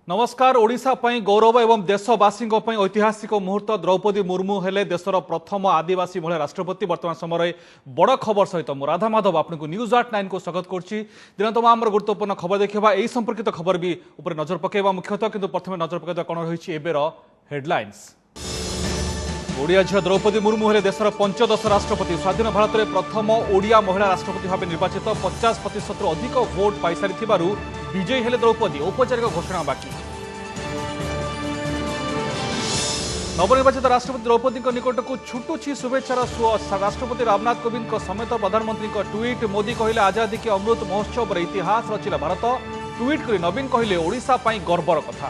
नमस्कार। ओडिशा पई गौरव एवं देशवासी ऐतिहासिक मुहूर्त द्रौपदी मुर्मू हेले देशर प्रथम आदिवासी महिला राष्ट्रपति। वर्तमान समय बड़ खबर सहित मु राधा माधव आपको न्यूज 89 को स्वागत करुच्ची। दिन तमाम गुरुत्वपूर्ण खबर देखा यही संपर्कित खबर भी उपर नजर पकेबा मुख्यतः, किंतु प्रथम नजर पकेबा कौन रही एबेर हेडलाइंस। ओडिया झील द्रौपदी मुर्मू हेले देशर पंचदश राष्ट्रपति। स्वाधीन भारत में प्रथम ओडिया महिला राष्ट्रपति भाव निर्वाचित। 50% अधिक भोट पाई सारी विजयी हेले द्रौपदी। औपचारिक घोषणा बाकी। नवनिर्वाचित राष्ट्रपति द्रौपदी निकट को छुटुछि शुभेच्छार सुओ। राष्ट्रपति रामनाथ कोविंद समेत प्रधानमंत्री ट्वीट। मोदी कहले आजादी के अमृत महोत्सव इतिहास रचिला भारत। ट्वीट कर नवीन कहले ओडिशा पई गर्वर कथा।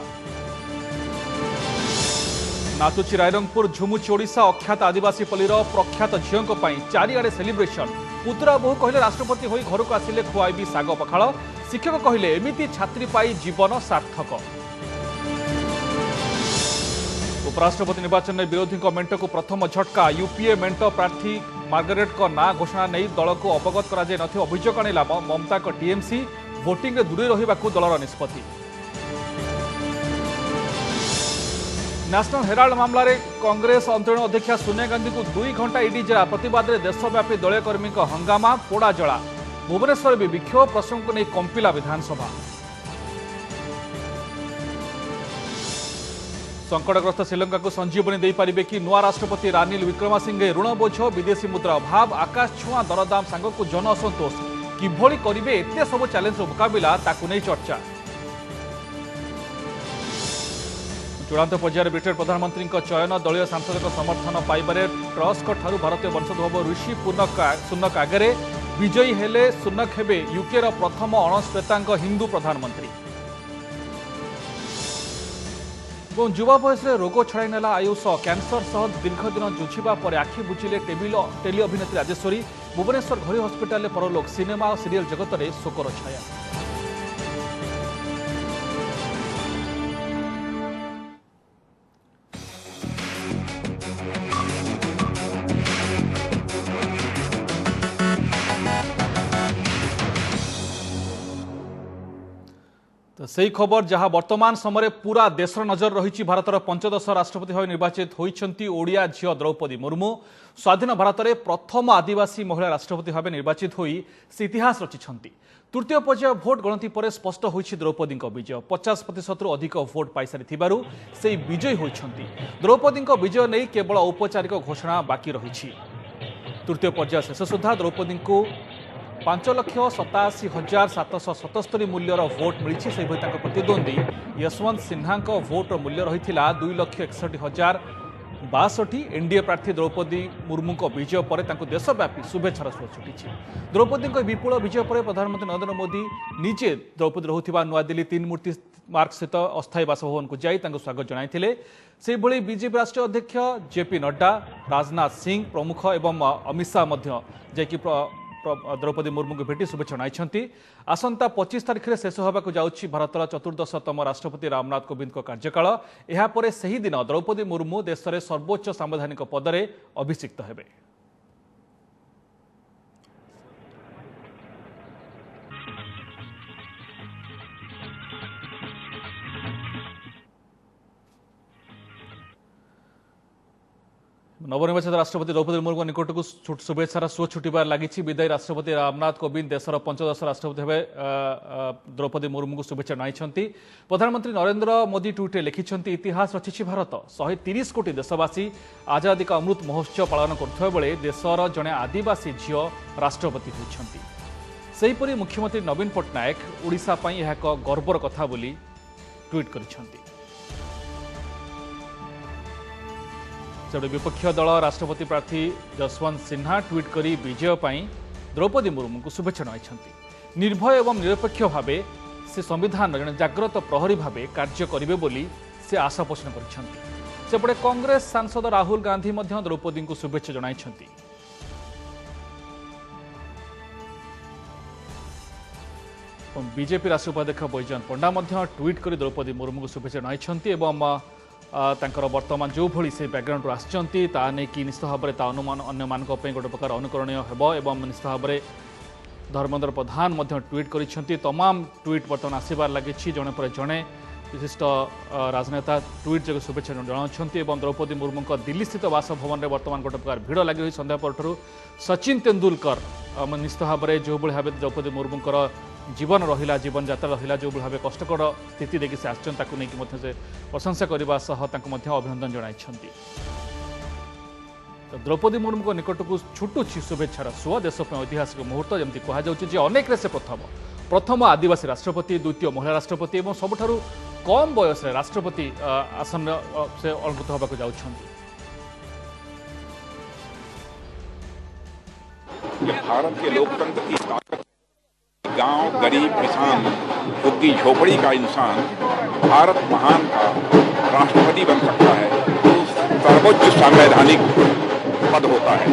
नाचुची रायरंगपुर झुमुची ओडिशा। अख्यात आदिवासी पल्लीर प्रख्यात झीओं चारिआडे सेलिब्रेशन। पुतुरा बहु कहले राष्ट्रपति होई घर को आसिले खुआइबी साग पखाल। शिक्षक कहले एमिति छात्री पाई जीवन सार्थक। उपराष्ट्रपति निर्वाचन में विरोधी मेंट को प्रथम झटका। यूपीए मेंट प्रार्थी मार्गारेट को ना घोषणा नहीं दल को अवगत करा नथिबा अभियोग आणिला ममता को टीएमसी। वोटिंग रे दूरे रहिबाकू दलर निष्पत्ति। नेशनल हेराल्ड मामला रे कांग्रेस अंतरीण अध्यक्षा सोनिया गांधी को 2 घंटा ईडी जेरा। प्रतिवाद में देशव्यापी दलीय कर्मी हंगामा पोड़ा जला। भुवनेश्वर भी विक्षोभ प्रसंग को नहीं कंपिला विधानसभा। संकटग्रस्त श्रीलंका को संजीवनी दे पारिबे कि नुआ राष्ट्रपति रानिल विक्रमसिंघे। ऋण बोझ विदेशी मुद्रा अभाव आकाश छुआ दरदाम सांग को जन असंतोष। किभली करिबे एते सब चैलेंज मुकाबिला ताकू नहीं चर्चा। चूड़ांत पर्यायर ब्रिटेन प्रधानमंत्री चयन। दलीय सांसद समर्थन पाइबारे ट्रस्क ठारू भारतीय वंशोद्भव ऋषि सुनक आगे विजयी हेले सुनक हेबे यूके प्रथम अणश्वेतांग हिंदू प्रधानमंत्री। युवा बयस रोग छड़ाई नेला आयुष। कैंसर सह दीर्घ दिन जुझिबा पर आखि बुझिले टेली अभिनेत्री राजेश्वरी। भुवनेश्वर घरोई हस्पिटाल में परलोक। सिनेमा और सीरियल जगत में शोकर छाया। तो सही खबर जहां वर्तमान समय पूरा देशर नजर रही। भारतर पंचदश राष्ट्रपति भाव निर्वाचित होती ओडिया झील द्रौपदी मुर्मू। स्वाधीन भारत में प्रथम आदिवासी महिला राष्ट्रपति भाव निर्वाचित होई से इतिहास रचिछंती। तृतीय पर्याय भोट गणति पर स्पष्ट होईछि द्रौपदी विजय। 50% अधिक भोट पाई सारी से विजयी होइछंती। द्रौपदी विजय नहीं केवल औपचारिक घोषणा बाकी रही। तृतीय पर्याय शेष सुधा द्रौपदी को 5,87,777 मूल्यर भोट मिली। से प्रतिद्वंदी यशवंत सिन्हा भोट मूल्य रही 2,61,062। एनडीए प्रार्थी द्रौपदी मुर्मू विजय पर देशव्यापी शुभेच्छार सुओ छुटी। द्रौपदी विपुल विजय पर प्रधानमंत्री नरेंद्र मोदी निजे द्रौपदी रहुथिबा नुआदिल्ली 3 मूर्ति मार्ग स्थित अस्थायी बासभवन को जाई स्वागत जणाइथिले। से भली बीजेपी राष्ट्रीय अध्यक्ष जेपी नड्डा, राजनाथ सिंह प्रमुख एवं अमित शाह जाकि द्रौपदी मुर्मू को भेटी शुभेच्छा जणाइछंती। आसंता 25 तारिख में शेष होगा जाउछि भारतर 14तम राष्ट्रपति रामनाथ कोविंद कार्यकाल। यापर सही दिन द्रौपदी मुर्मू देश में सर्वोच्च संवैधानिक पदरे अभिषिक्त हेबे। नवनिर्वाचित राष्ट्रपति द्रौपदी मुर्मू निकट को शुभेच्छार सुओ छुटिबार लगी। विदायी राष्ट्रपति रामनाथ कोविंद देशर पंचदश राष्ट्रपति भाव द्रौपदी मुर्मू को शुभेच्छा जणाइछंती। प्रधानमंत्री नरेंद्र मोदी ट्वीटे लिखिछंती इतिहास रचिछि भारत। 130 कोटी देशवासी आजादी का अमृत महोत्सव पालन करुवा बेले देशर जड़े आदिवासी झील राष्ट्रपति होइछंती। सेहीपरि मुख्यमंत्री नवीन पट्टनायक ओडिशा पई यह एक गर्वर कथा बोली ट्वीट करिछंती। से विपक्ष दल राष्ट्रपति प्रार्थी यशवंत सिन्हा ट्वीट करी विजय पाई द्रौपदी मुर्मू को शुभेच्छा जणाइछंती। निर्भय एवं निरपेक्ष भावे से संविधान जड़े जाग्रत प्रहरी भावे कार्य करिवे बोली से आशा पोषण करिछंती। सेपटे कांग्रेस सांसद राहुल गांधी मध्य द्रौपदी को शुभेच्छा जणाइछंती। बीजेपी राष्ट्रीय उपाध्यक्ष बैजयंत पंडा मध्य ट्वीट करी द्रौपदी मुर्मू को शुभेच्छा जणाइछंती एवं तांकर वर्तमान जो भली से बैकग्राउंड आसचंती ता ने कि निश्चित भाव में अनुमान अन्य मानक गोटे प्रकार अनुकरणीय हेबो एवं निश्चित भाव में धर्मेंद्र प्रधान ट्वीट कर तमाम ट्वीट बर्तमान आसबार लगी जड़े पर जड़े विशिष्ट राजनेता ट्विट जगह शुभेच्छा जनाऊँ द्रौपदी मुर्मू दिल्ली स्थित बासभवन में बर्तमान गोटे प्रकार भिड़ लगी रही संध्या पर सचिन तेंदुलकर निश्चित भाव में जो भाव द्रौपदी मुर्मूर जीवन रहा जीवन यात्रा रहा जो भाव कष्टकर स्थिति देखिए से आसने से प्रशंसा करने अभिनंदन जनाई। द्रौपदी मुर्मू को निकट को छुटुची शुभेच्छार सुआ देशप ऐतिहासिक मुहूर्त जमी कहुच्छे अनेक से प्रथम आदिवासी राष्ट्रपति द्वितीय महिला राष्ट्रपति और सबुठारु कम बयस राष्ट्रपति आसन से अलंकृत होगा जाउछन्ति। भारत के लोकतंत्र की ताकत गांव गरीब किसान झुग्गी झोपड़ी का इंसान भारत महान का राष्ट्रपति बन सकता है तो सर्वोच्च संवैधानिक पद होता है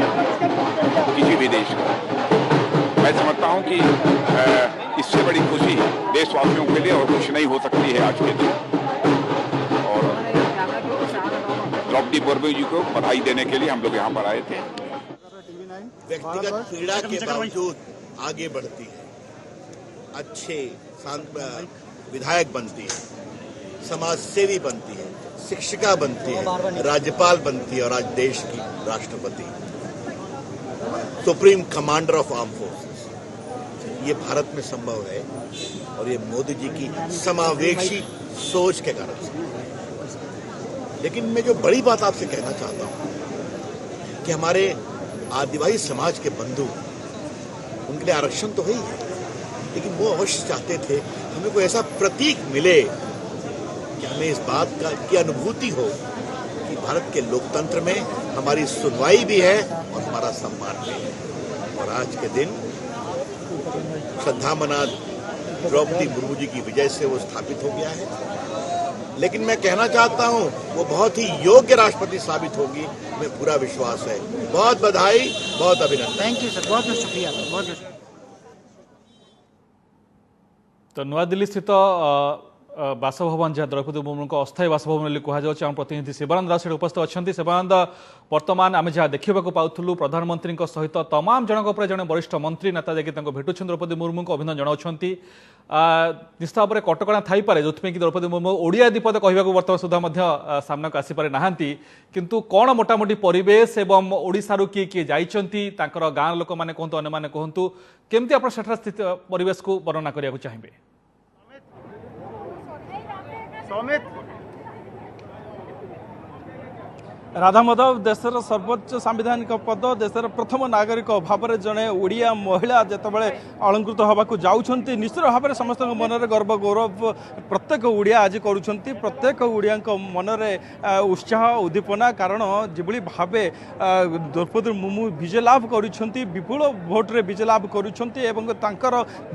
किसी भी देश का। मैं समझता हूं कि इससे बड़ी खुशी देशवासियों के लिए और कुछ नहीं हो सकती है आज के दिन। और द्रौपदी मुर्मू जी को बधाई देने के लिए हम लोग यहाँ पर आए थे। व्यक्तिगत पीड़ा के बावजूद आगे बढ़ती है, अच्छे विधायक बनती है, समाज सेवी बनती है, शिक्षिका बनती है, राज्यपाल बनती है और आज देश की राष्ट्रपति, supreme commander of arm forces. ये भारत में संभव है और ये मोदी जी की समावेशी सोच के कारण से। लेकिन मैं जो बड़ी बात आपसे कहना चाहता हूं कि हमारे आदिवासी समाज के बंधु, उनके लिए आरक्षण तो है ही है, लेकिन वो अवश्य चाहते थे हमें कोई ऐसा प्रतीक मिले कि हमें इस बात की अनुभूति हो कि भारत के लोकतंत्र में हमारी सुनवाई भी है और हमारा सम्मान भी है। और आज के दिन श्रद्धा मनाद द्रौपदी मुर्मू जी की विजय से वो स्थापित हो गया है। लेकिन मैं कहना चाहता हूं वो बहुत ही योग्य राष्ट्रपति साबित होगी, हमें पूरा विश्वास है। बहुत बधाई, बहुत अभिनंदन। थैंक यू सर, बहुत बहुत शुक्रिया, बहुत बहुत। तो नवा दिल्ली स्थित बासभवन जहाँ द्रौपदी मुर्मू को अस्थायी बासभवन कहुच्छे प्रतिनिधि शिवानंद दास उपस्थित अच्छा। शिवानंद, बर्तमान आम जहाँ देखा पाऊँ प्रधानमंत्री सहित तमाम जनक जड़े वरिष्ठ मंत्री नेता जाकि भेटुं द्रौपदी मुर्मू को अभिनंदन जनाऊँ। निश्चित भाव में कटकणा थाईपे जो कि द्रौपदी मुर्मू ओडिया दीपद कहवा बर्तमान सुधा सामना को आसीपारे ना किंतु कौन मोटामोटी परिवेश एवं ओडिशारू किए किए जाइछन्ति तांकर गाँव लोक मैंने कहतु अन्य मैंने कहतु केमती आप स्थित परिवेश को वर्णना करने चाहिए? राधा माधव देशर सर्वोच्च सांविधानिक पद देशर प्रथम नागरिक भाव में जड़े ओडिया महिला जितेबाला अलंकृत होगा जाऊँगी निश्चित भाव में समस्त मन में गर्व गौरव प्रत्येक ओडिया आज करुँच प्रत्येक ओडिया मन में उत्साह उद्दीपना कारण जो भाव द्रौपदी मुर्मू विजय लाभ कर विपुल भोट्रे विजय लाभ कर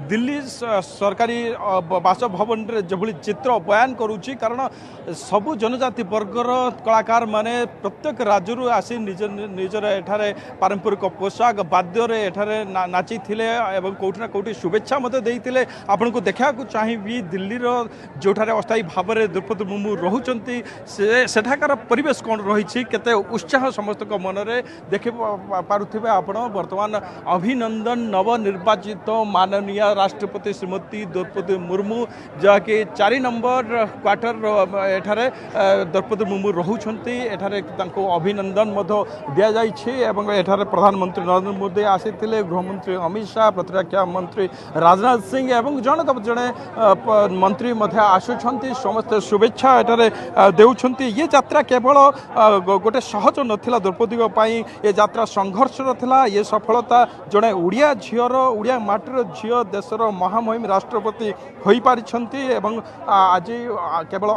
दिल्ली सरकारी बासभवन जो चित्र बयान करुच्ची कारण सबु जनजाति वर्गर कलाकार माने प्रत्येक राज्य आसी निज निजर एठारे पारंपरिक पोशाक बाद्य एठारे नाची थिले एवं कोठी ना कोठी शुभेच्छा मते देइतिले। आपन को देखा चाहिए दिल्ली जोठारे अस्थायी भाव में द्रौपदी मुर्मू रोचंती सेठाकार परिवेश कौन रही केते उत्साह समस्त मन में देख पारुथिबे आपण। वर्तमान अभिनंदन नवनिर्वाचित माननीय राष्ट्रपति श्रीमती द्रौपदी मुर्मू जहाँकि 4 नंबर क्वार्टर एठारे द्रौपदी मुर्मू रोचंती एठारे तांको अभिनंदन दि जाइए। एठारे प्रधानमंत्री नरेंद्र मोदी आसी गृहमंत्री अमित शाह प्रतिरक्षा मंत्री राजनाथ सिंह एवं जड़े मंत्री आसुंच समस्त शुभेच्छा एठारे देउछंती। ये यात्रा केवल गोटे सहज नथिला द्रौपदी ये यात्रा संघर्षर थिला। ये सफलता जड़े ओडिया झीर ओडिया माटीर झील देशर महामहिम राष्ट्रपति हो पारिछंती एवं आज केवल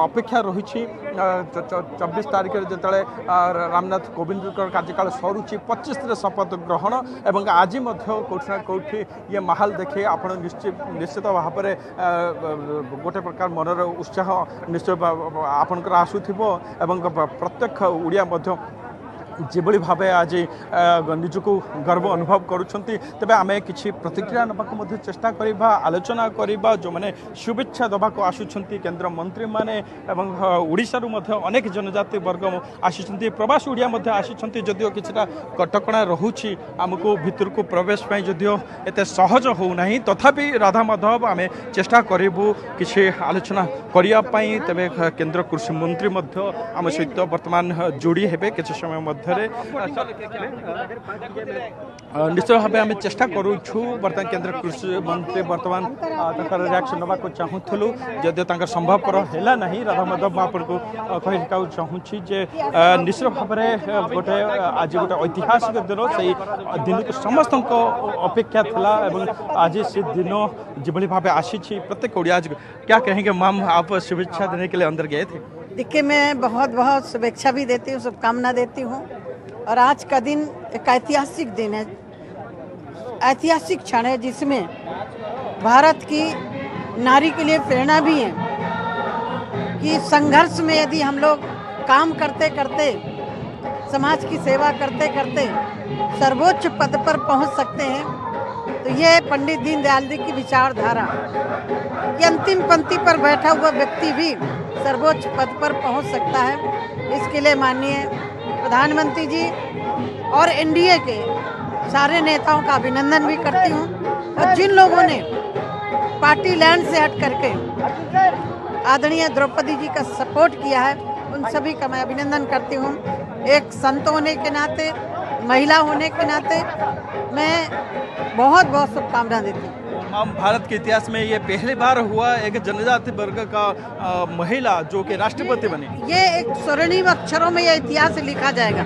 अपेक्षा रही 24 तारीख जिते रामनाथ कोविंद कार्यकाल सरुची 25 शपथ ग्रहण एवं आज कौटी ना कौटी ये माहौल देखे आप निश्चित भाव में गोटे प्रकार मनर उत्साह निश्चय आपंकर आसुथिबो एवं प्रत्येक ओडिया যেভাবে ভাবে আজ নিজকে গর্ব অনুভব করছেন তবে আমি কিছু প্রতিক্রিয়া নেওয়া চেষ্টা করা আলোচনা করা যে শুভেচ্ছা দেওয়া আসুচার কেন্দ্রমন্ত্রী মানে এবং ওড়িশার অনেক জনজাতি বর্গ আসুচার প্রবাসী ওড়িয়া আসুচার যদিও কিছুটা কটকণা রহুছি আমি ভিতরক প্রবেশ পাই যদিও এত সহজ হোনা তথাপি রাধা মাধব আমি চেষ্টা করবু কিছু আলোচনা করা তবে কেন্দ্র কৃষি মন্ত্রী আম সহিত বর্তমান যোড়ি হেবে কিছু সময় মধ্যে নিশ্চয় ভাবে আমি চেষ্টা করুছু বর্তমান কেন্দ্র কৃষি মন্ত্রী বর্তমান তার রিয়াকশন নেওয়া চাহুলু যদিও তাঁর সম্ভবপর হেলা না রাধা মাধব আপনার কহিকা চাহুছি যে নিশ্চয় ভাবে গোটে আজ গোটে ঐতিহাসিক দিন সেই দিনক সমস্ত অপেक्षा था এবং आज से दिन যেভাবে ভাবে আসিছি প্রত্যেক ওড়িয়া क्या कहेंगे मैम आप शुभेच्छा देने के लिए अंदर गए थे? देखिए मैं बहुत बहुत शुभेच्छा भी देती हूँ, शुभकामना देती हूँ। और आज का दिन एक ऐतिहासिक दिन है, ऐतिहासिक क्षण है जिसमें भारत की नारी के लिए प्रेरणा भी है कि संघर्ष में यदि हम लोग काम करते करते समाज की सेवा करते करते सर्वोच्च पद पर पहुंच सकते हैं। तो ये पंडित दीनदयाल जी की विचारधारा कि अंतिम पंक्ति पर बैठा हुआ व्यक्ति भी सर्वोच्च पद पर पहुंच सकता है। इसके लिए माननीय प्रधानमंत्री जी और एनडीए के सारे नेताओं का अभिनंदन भी करती हूं। और जिन लोगों ने पार्टी लैंड से हट करके आदरणीय द्रौपदी जी का सपोर्ट किया है उन सभी का मैं अभिनंदन करती हूं। एक संत होने के नाते, महिला होने के नाते मैं बहुत बहुत शुभकामना देती हूँ। भारत के इतिहास में ये पहली बार हुआ एक जनजाति वर्ग का महिला जो कि राष्ट्रपति बनी। ये एक स्वर्णिम अक्षरों में यह इतिहास लिखा जाएगा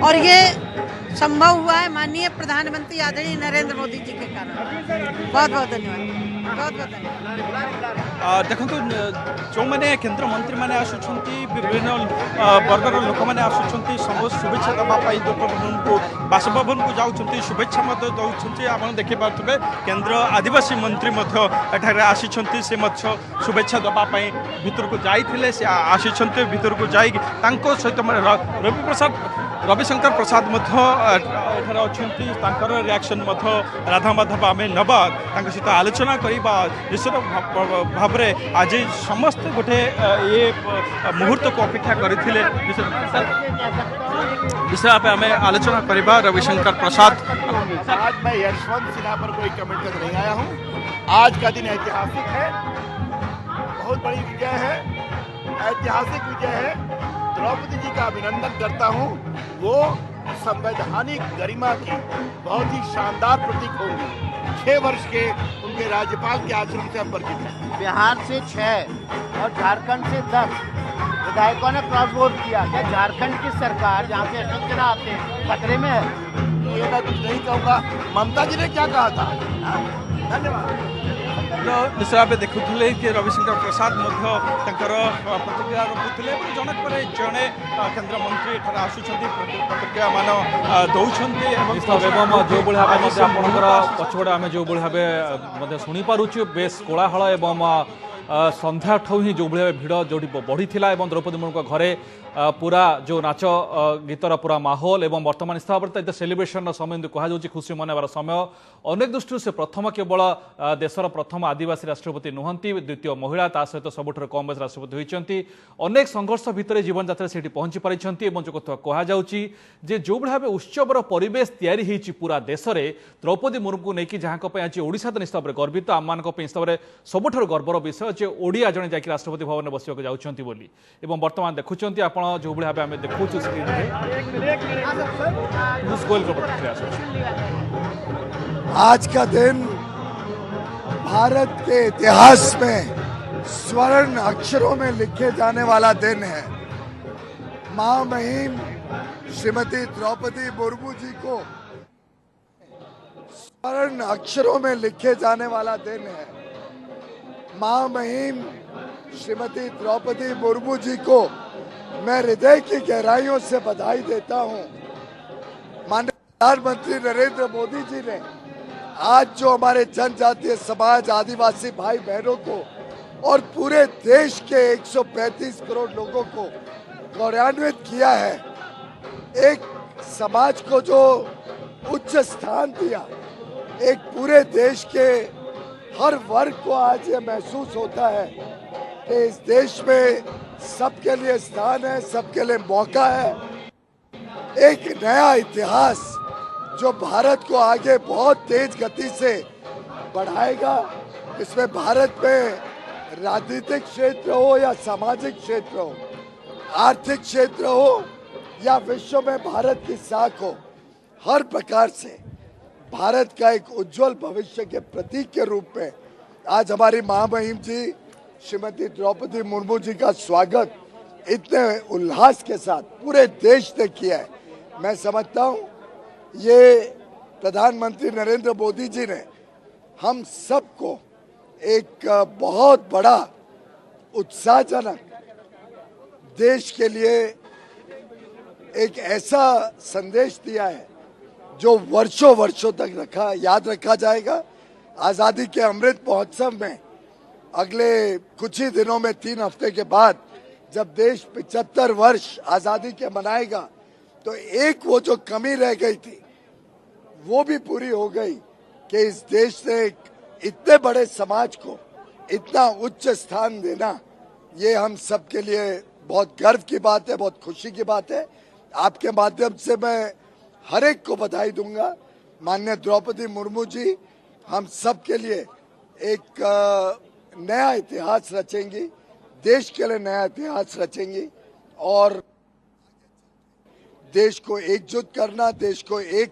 और ये संभव हुआ है माननीय प्रधानमंत्री आदरणीय नरेंद्र मोदी जी के कारण। बहुत बहुत धन्यवाद, बहुत बहुत धन्यवाद। देखो जो मैंने केंद्र मंत्री मैंने आसुंच विभिन्न वर्गर लोक मैंने आसुंच शुभेच्छा देवाई द्रौपदी को बासभवन को जाऊँच शुभेच्छा दौरान आप देखिपे केंद्र आदिवासी मंत्री आसी से शुभेच्छा देवाई भितर को जाते से आसी भितर को जा सहित रविशंकर प्रसाद अच्छा रिएक्शन राधा माधव आम नवा सहित आलोचना करवा निश्चित भाव में आज समस्त गोटे ये मुहूर्त को अपेक्षा करते विषय आम आलोचना करवा रविशंकर प्रसाद। आज मैं यशवंत सिन्हा पर कोई कमेंट कर नहीं आया हूँ। आज का दिन ऐतिहासिक है, बहुत बड़ी विजय है, ऐतिहासिक विजय है। द्रौपदी जी का अभिनंदन करता हूँ। वो संवैधानिक गरिमा की बहुत ही शानदार प्रतीक होंगी। 6 वर्ष के उनके राज्यपाल के आचरण से हम परिचित हैं। बिहार से 6 और झारखंड से 10 विधायकों ने क्रॉस वोट किया। क्या झारखंड की सरकार जहाँ से अशोक सिन्हा आते हैं खतरे में है? ये मैं कुछ नहीं कहूँगा। ममता जी ने क्या कहा था? धन्यवाद। तो निश्चय भाव देखुले कि रविशंकर प्रसाद प्रतिक्रिया रखुले जनक पर जड़े केन्द्र मंत्री आसुंच प्रतिक्रिया मान दौरान जो भाव पछपटे आम जो भाव शुणी पार्छु बेस कोलाहल एवं संध्या ठू ही जो भाव भिड़ जो बढ़ी द्रौपदी मुर्मू घरे पूरा जो नाच गीतर पूरा माहौल एवं बर्तमान स्थापित सेलिब्रेशन समय कहुच्छी खुशी मनावर समय अनेक दृष्टि से प्रथम केवल देशर प्रथम आदिवासी राष्ट्रपति नुहंती द्वितीय महिला ता सहित सबुठ कम बयस राष्ट्रपति होती अनेक संघर्ष भितर जीवन यात्रा से पहुंची पारी जो कथा कहुचे जो भाव उत्सवर परिवेश तैयारी होती पूरा देश में द्रौपदी मुर्मू को लेकिन जहाँ आज ओडिशा तो निश्चित भाव गर्वित आम मान हिसाब से सबुठ गर्वर विषय जे ओडिया जड़े जाकि राष्ट्रपति भवन में बसवाक जाऊँच बर्तमान देखुं आप जो भाव आम देखु स्क्रीन आज का दिन भारत के इतिहास में स्वर्ण अक्षरों में लिखे जाने वाला दिन है। महामहिम श्रीमती द्रौपदी मुर्मू जी को स्वर्ण अक्षरों में लिखे जाने वाला दिन है। महामहिम श्रीमती द्रौपदी मुर्मू जी को मैं हृदय की गहराइयों से बधाई देता हूं। माननीय प्रधानमंत्री नरेंद्र मोदी जी ने आज जो हमारे जनजातीय समाज आदिवासी भाई बहनों को और पूरे देश के 135 करोड़ लोगों को गौरवान्वित किया है, एक समाज को जो उच्च स्थान दिया, एक पूरे देश के हर वर्ग को आज ये महसूस होता है कि इस देश में सबके लिए स्थान है, सबके लिए मौका है। एक नया इतिहास जो भारत को आगे बहुत तेज गति से बढ़ाएगा। इसमें भारत में राजनीतिक क्षेत्र हो या सामाजिक क्षेत्र हो, आर्थिक क्षेत्र हो या विश्व में भारत की साख हो, हर प्रकार से भारत का एक उज्जवल भविष्य के प्रतीक के रूप में आज हमारी महामहिम जी श्रीमती द्रौपदी मुर्मू जी का स्वागत इतने उल्लास के साथ पूरे देश ने किया है। मैं समझता हूँ ये प्रधानमंत्री नरेंद्र मोदी जी ने हम सबको एक बहुत बड़ा उत्साहजनक देश के लिए एक ऐसा संदेश दिया है जो वर्षों वर्षों तक याद रखा जाएगा। आज़ादी के अमृत महोत्सव में अगले कुछ ही दिनों में 3 हफ्ते के बाद जब देश 75 वर्ष आज़ादी के मनाएगा तो एक वो जो कमी रह गई थी वो भी पूरी हो गई कि इस देश ने इतने बड़े समाज को इतना उच्च स्थान देना, ये हम सब के लिए बहुत गर्व की बात है, बहुत खुशी की बात है। आपके माध्यम से मैं हर एक को बधाई दूंगा। माननीय द्रौपदी मुर्मू जी हम सब के लिए एक नया इतिहास रचेंगी, देश के लिए नया इतिहास रचेंगी और देश को एकजुट करना, देश को एक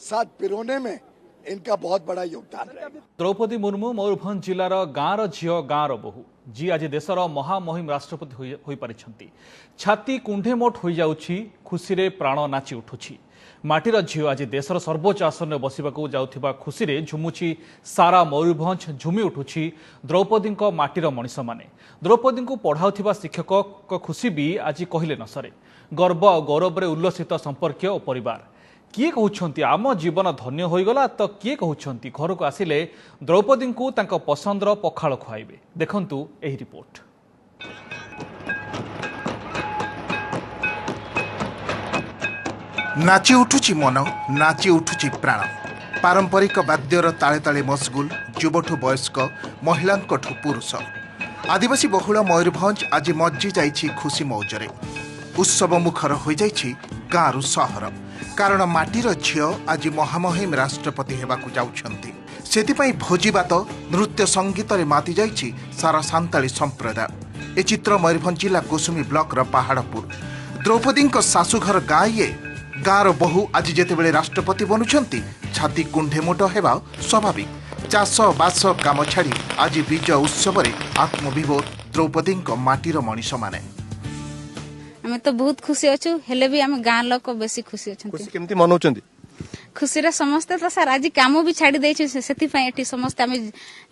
साथ पिरोने में इनका बहुत बड़ा योगदान रहेगा। द्रौपदी मुर्मू मयूरभंज जिलार गाँवर झील गाँवर बोहू जी आज देशर महामहिम राष्ट्रपति हो पारिछंती। छाती कुंढे मोट हो जाउछि, खुशी रे प्राण नाची उठुछि। माटीर झील आज देशर सर्वोच्च आसन बसिबाकू जाउथिबा खुशी रे झुमुछि सारा मयूरभंज, झुमी उठुछि द्रौपदी माटीर मनीष माने। द्रौपदी को पढ़ाउथिबा शिक्षक खुशी भी आज कहले न सरे। गर्व और गौरव रे उल्लसित संपर्क और परिवार। किए कहउछंती आम जीवन धन्य होइगला तो किए कहउछंती घर को आसिले द्रौपदी को तांको पसंदर पखाल खुआइबे। देखंतु एही रिपोर्ट। नाची उठुची मन, नाची उठुची प्राण। पारंपरिक वाद्यर ताले ताले मशगुल युवठू वयस्क, महिलांकठू पुरुष। आदिवासी बहुल मयूरभंज आज मज्जी जाइछि खुशी मौजरे। उत्सव मुखर हो जाइछि गाँरु सहर, कारण माटीर झील आज महामहिम राष्ट्रपति हेबाकू जाउछंती। सेतिपई भोजीभात, नृत्य संगीत रे माति जाइछि सारा सांताली संप्रदाय। ए चित्र मयूरभंज जिला कुसुमी ब्लॉक र पहाड़पुर। द्रौपदी शाशुघर गाँ ये गाँर बहु आज जेतेबेले राष्ट्रपति बनुछंती छाती कुंढेमोट हेबा स्वाभाविक। चाष बास काम छाड़ी आज विजय उत्सव रे आत्मविभोर द्रौपदी माटीर मनीष माने। आमे तो बहुत खुशी अच्छु, हेले भी आमे गाँ लोक बेसी खुशी अछंती। खुशी केमती मनौचंती? खुशी रे समस्त तो सर आज काम भी छाड़ी देछु, सेति पई एठी समस्त आमे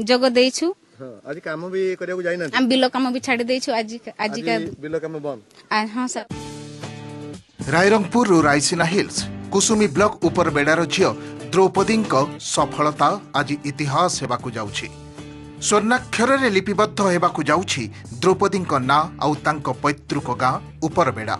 जग देछु। हां आज काम भी करिया जाई ना? हम बिलो काम भी छाड़ी देछु। आज का बिलो काम बंद? हां sir. Rairangpur Raisina hills Kusumi block उपर बेडार झील द्रौपदी सफलता आज इतिहास हेबाकू जाउछि। स्वर्णाक्षर रे लिपिबद्ध हेबाकू जाउछि द्रौपदी ना आउ तांको पैतृक गाँ उपरबेड़ा।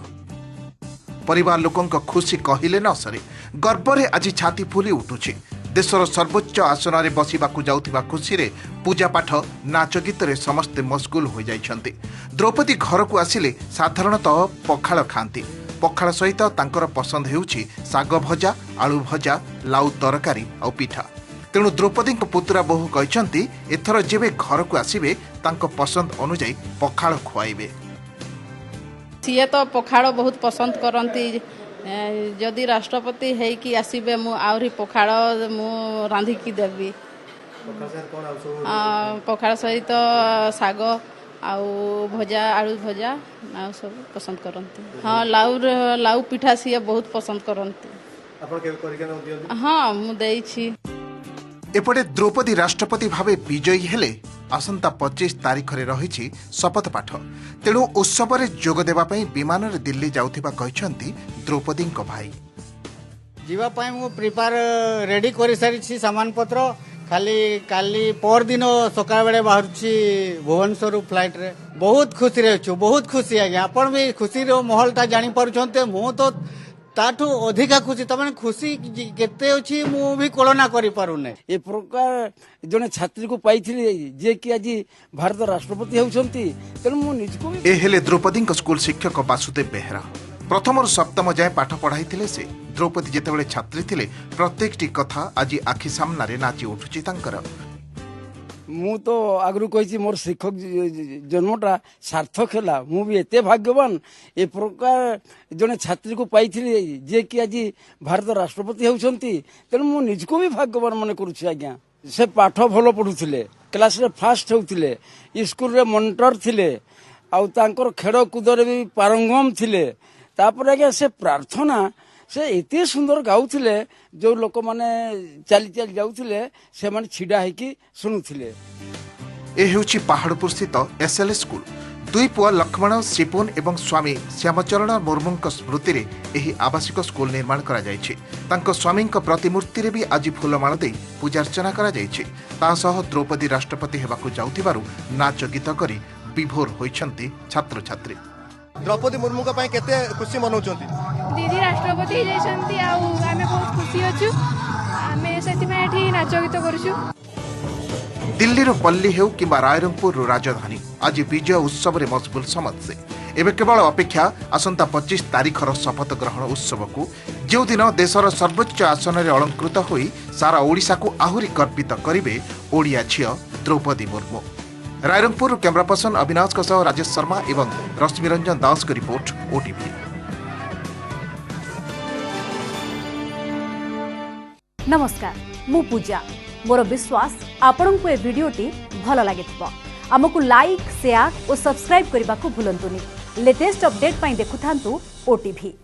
परिवार लोकंक खुशी कहिले न सरे। गर्व रे आज छाती फुली उठुछि। देशर सर्वोच्च आसन रे बसिबाकू जाउथिबा खुशी रे पूजा पाठ, नाच गीत रे समस्ते मशगुल हो जाइछंती। द्रौपदी घर को आसिले साधारणतः पखाळ खांती। पखाळ सहित तांकर पसंद हेउछि साग भजा, आलू भजा, लाउ तरकारी और पिठा। तेणु द्रौपदी पुतुरा बहु कहते एथर जेबे घर को आसिबे तांको पसंद अनुजाई पखाळ खुआइबे। सीए तो पखाड़ बहुत पसंद करती। जदि राष्ट्रपति है कि आसबे मु आहरी पखाड़ मु रांधिकी देवी। पखाड़ सहित साग आउ भजा, आलू भजा आ सब पसंद करती। हाँ लाउ पिठा सीए बहुत पसंद करती। हाँ मु देइछि। एपटे द्रौपदी राष्ट्रपति भावे विजयी हेले आसंता 25 तारीख रे रहिछि शपथ पाठ। तेणु उत्सव रे जोग देबा पई विमान रे दिल्ली जाउथिबा कहछंती द्रौपदी को भाई। जीवा पई मु प्रिपेयर रेडी करि सारिछि सामान पत्र। खाली काली पर दिन सकाळ बेले बाहरुची भुवनेश्वर फ्लाइट रे बहुत खुशी रे छु बहुत खुशी आज्ञा आपण भी खुशी रो माहौलटा जानी पारुछन्ते मु तो ताठू अधिका खुशी तमने खुशी केते अछि मु भी कल्पना करि पारुने ए प्रकार जने छात्री को पाइथिले जे कि आज भारत राष्ट्रपति होउछन्ती तेनु मु निजको ए हेले द्रौपदी स्कूल शिक्षक वासुदेव बेहरा प्रथम सप्तम जाए पाठ पढ़ाई से द्रौपदी जेतेबेले छात्री थिले प्रत्येकटी कथा आज आखि सामने नाची उठुची तांकर मु तो आगरू कही मोर शिक्षक जन्मटा सार्थक है मु भी एते भाग्यवान ए प्रकार जने छात्री को पाइथिले जे कि आज भारत राष्ट्रपति होउछन्ती तेनु मु निजको भी भाग्यवान मन करूछि आज्ञा से पाठ भलो पढुथिले क्लास रे फास्ट होउथिले स्कूल रे मॉनिटर थिले आउ तांकर खेल कूद रे भी पारंगम थिले तापर आज्ञा से प्रार्थना से एते सुंदर गाउथिले जो लोक माने चली चली जाउथिले से माने छिडा हेकी सुनुथिले ए हेउची पहाड़पुर स्थित एसएलएस स्कूल दुई पुआ लक्ष्मण शिपुन एवं स्वामी श्यामचरण मुर्मूंक स्मृति रे एही आवासिक स्कूल निर्माण करा जायछि तांको स्वामींक प्रतिमूर्ति रे भी आज फूलमाला दे पूजार्चना करा जायछि ता सह द्रौपदी राष्ट्रपति हेबाकू जाउथिबारु नाच गीत करी विभोर होइछन्ति छात्र छात्री द्रौपदी मुर्मू का केते खुशी मनौछन्ती दीदी राष्ट्रपति जाइछन्ती आउ आमे बहुत खुशी अछु आमे सेतिमे एठी नाच गीत करछु दिल्ली रो पल्ली हेउ किबा रायरंगपुर रो राजधानी आज विजय उत्सव रे मशगुल समझे एबे केवल अपेक्षा आसंता 25 तारिखर शपथ ग्रहण उत्सव को जो दिन देशर सर्वोच्च आसन रे अलंकृत होई सारा ओडिशा को आहुरी गर्वित करिवे ओडिया झियो द्रौपदी मुर्मू रायरंगपुर कैमरा पर्सन अविनाश सह राजेश शर्मा एवं रश्मि रंजन दास की रिपोर्ट ओटीवी। नमस्कार मु पूजा मोर विश्वास आपण को ए वीडियोटी भल लगे आमको लाइक शेयर और सब्सक्राइब करने को भूलंतुनी लेटेस्ट अपडेट पाई देखुथांतु ओटीवी।